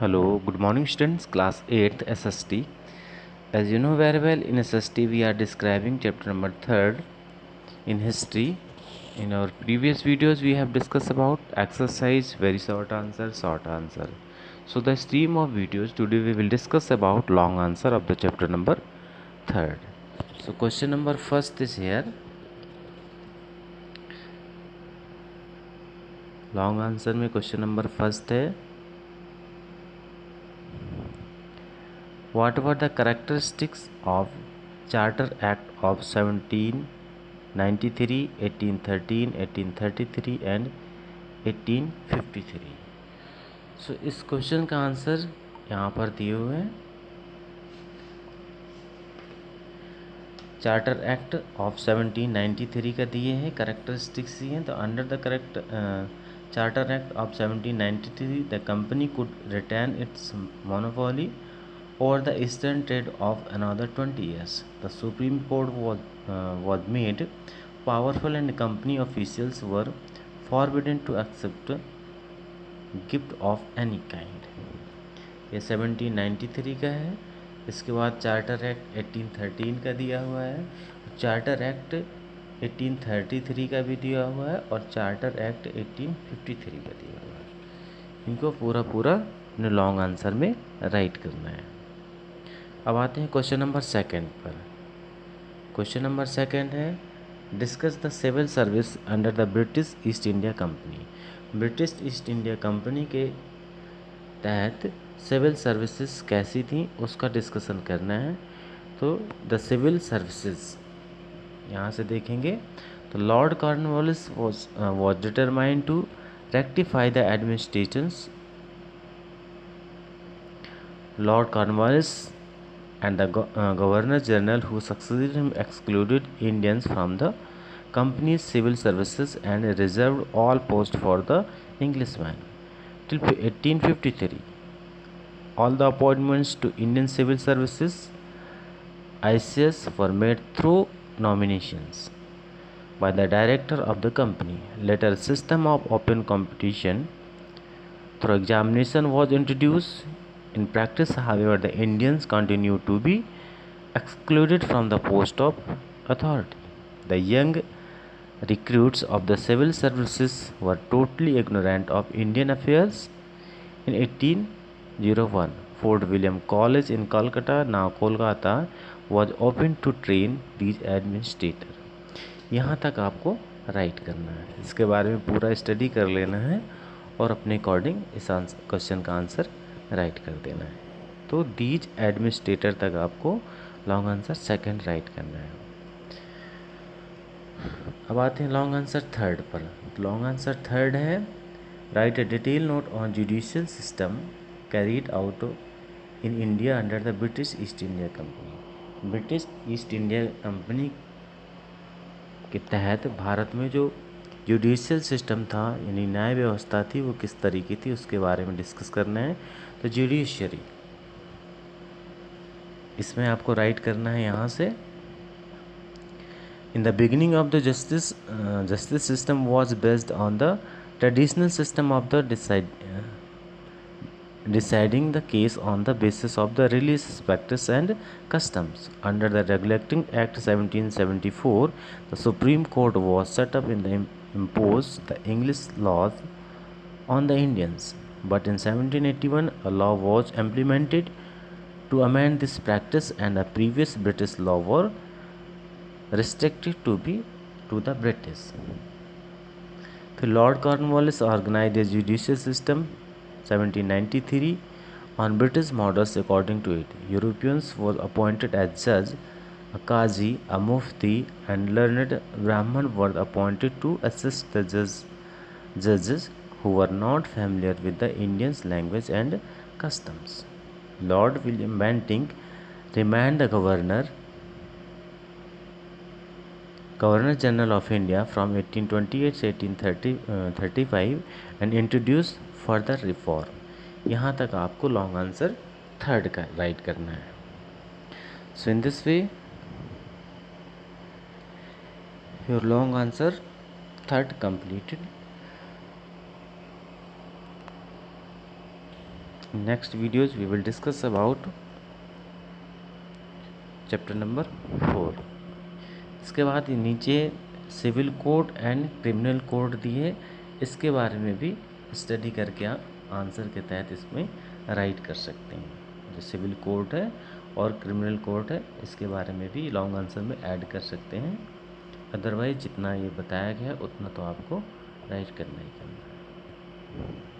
Hello, good morning students, class 8th SST. As you know very well, in SST we are describing chapter number 3rd in history. In our previous videos we have discussed about exercise, very short answer, short answer. So the stream of videos today we will discuss about long answer of the chapter number 3rd. So question number first is here. Long answer में question number first है, what were the characteristics of Charter Act of 1793, 1813, 1833 and 1853? सो इस question का answer यहाँ पर दिए हुए हैं। Charter act of 1793 का दिए हैं, करेक्टरिस्टिक्स दिए हैं। तो under the correct charter act of 1793 the company could retain its monopoly over the eastern trade of another 20 years. The Supreme Court was made powerful and company officials were forbidden to accept gift of any kind. ये 1793 का है। इसके बाद charter act 1813 का दिया हुआ है, charter act 1833 का भी दिया हुआ है और चार्टर एक्ट 1853 का दिया हुआ है। इनको पूरा अपने लॉन्ग आंसर में राइट करना है। अब आते हैं क्वेश्चन नंबर सेकंड पर। क्वेश्चन नंबर सेकंड है, discuss the civil service under the British East India company. British East India company के तहत सिविल सर्विसेज कैसी थी उसका डिस्कशन करना है। तो द सिविल सर्विसेज यहाँ से देखेंगे तो Lord Cornwallis was determined to rectify the administrations. Lord Cornwallis and the Governor General who succeeded him excluded Indians from the company's civil services and reserved all posts for the Englishmen. Till 1853, all the appointments to Indian civil services ICS were made through nominations by the director of the company. Later, a system of open competition through examination was introduced. In practice, however, the Indians continue to be excluded from the post of authority. The young recruits of the civil services were totally ignorant of Indian affairs. In 1801, Fort William College in Calcutta, now Kolkata, was opened to train these administrators. यहाँ तक आपको right करना है, इसके बारे में पूरा study कर लेना है और अपने अकॉर्डिंग इस क्वेश्चन का आंसर राइट कर देना है। तो दीज एडमिनिस्ट्रेटर तक आपको लॉन्ग आंसर सेकंड राइट करना है। अब आते हैं लॉन्ग आंसर थर्ड पर। लॉन्ग आंसर थर्ड है, right a detail note on judicial system carried out in India under the British East India company. British East India company के तहत भारत में जो जुडिशियल सिस्टम था यानी न्याय व्यवस्था थी वो किस तरीके थी उसके बारे में डिस्कस करना है। तो जुडिशरी इसमें आपको राइट करना है यहाँ से, in the beginning of the justice system was based on the traditional system of the deciding the case on the basis of the religious practice and customs. Under the Regulating Act 1774, the Supreme Court was set up in the impose the English laws on the Indians. But in 1781, a law was implemented to amend this practice, and the previous British law were restricted to the British. फिर Lord Cornwallis organised a judicial system 1793 on British models. According to it, Europeans were appointed as judge, a qazi, a mufti, and learned Brahman were appointed to assist the judges who were not familiar with the Indian language and customs. Lord William Bentinck remained the Governor General of India from 1828 to 1835 and introduced further reform. यहाँ तक आपको long answer third का write करना है। So in this way your long answer third completed. Next videos we will discuss about chapter number 4। इसके बाद नीचे civil code and criminal code दिए, इसके बारे में भी स्टडी करके आप आंसर के तहत इसमें राइट कर सकते हैं। जो सिविल कोड है और क्रिमिनल कोड है, इसके बारे में भी लॉन्ग आंसर में ऐड कर सकते हैं। अदरवाइज जितना ये बताया गया उतना तो आपको राइट करना ही करना है।